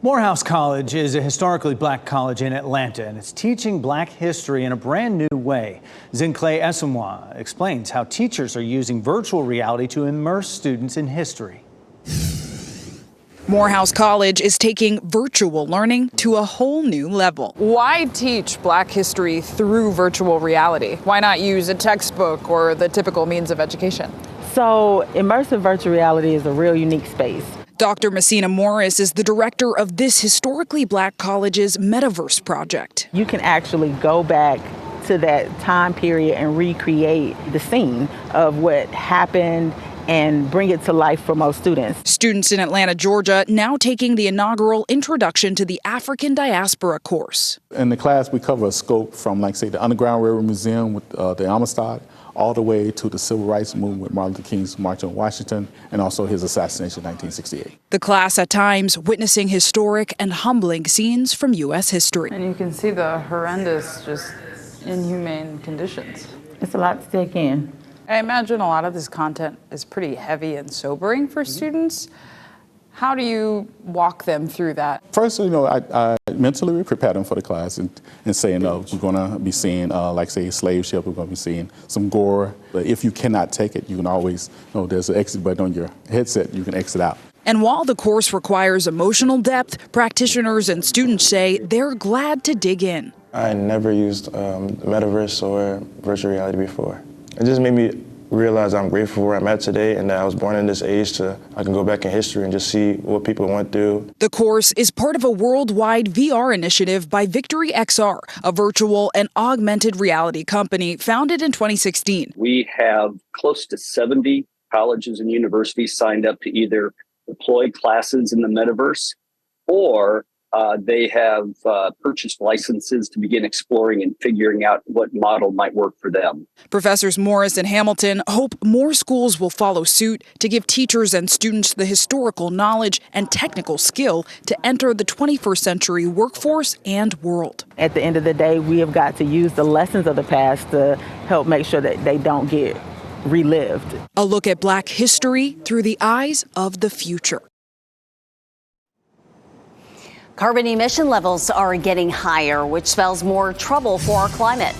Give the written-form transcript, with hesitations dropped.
Morehouse College is a historically black college in Atlanta, and it's teaching black history in a brand new way. Zincle Esemwa explains how teachers are using virtual reality to immerse students in history. Morehouse College is taking virtual learning to a whole new level. Why teach black history through virtual reality? Why not use a textbook or the typical means of education? So immersive virtual reality is a real unique space. Dr. Messina Morris is the director of this historically black college's Metaverse project. You can actually go back to that time period and recreate the scene of what happened and bring it to life for most students. Students in Atlanta, Georgia, now taking the inaugural Introduction to the African Diaspora course. In the class, we cover a scope from, like, say, the Underground Railroad Museum with the Amistad, all the way to the Civil Rights Movement with Martin Luther King's March on Washington, and also his assassination in 1968. The class at times witnessing historic and humbling scenes from U.S. history. And you can see the horrendous, just inhumane conditions. It's a lot to take in. I imagine a lot of this content is pretty heavy and sobering for students. How do you walk them through that? First, I mentally prepare them for the class and say, we're going to be seeing, like, say, slave ship, we're going to be seeing some gore. But if you cannot take it, you can always, there's an exit button on your headset, you can exit out. And while the course requires emotional depth, practitioners and students say they're glad to dig in. I never used Metaverse or virtual reality before. It just made me realize I'm grateful for where I'm at today and that I was born in this age I can go back in history and just see what people went through. The course is part of a worldwide VR initiative by Victory XR, a virtual and augmented reality company founded in 2016. We have close to 70 colleges and universities signed up to either deploy classes in the metaverse or they have purchased licenses to begin exploring and figuring out what model might work for them. Professors Morris and Hamilton hope more schools will follow suit to give teachers and students the historical knowledge and technical skill to enter the 21st century workforce and world. At the end of the day, we have got to use the lessons of the past to help make sure that they don't get relived. A look at black history through the eyes of the future. Carbon emission levels are getting higher, which spells more trouble for our climate.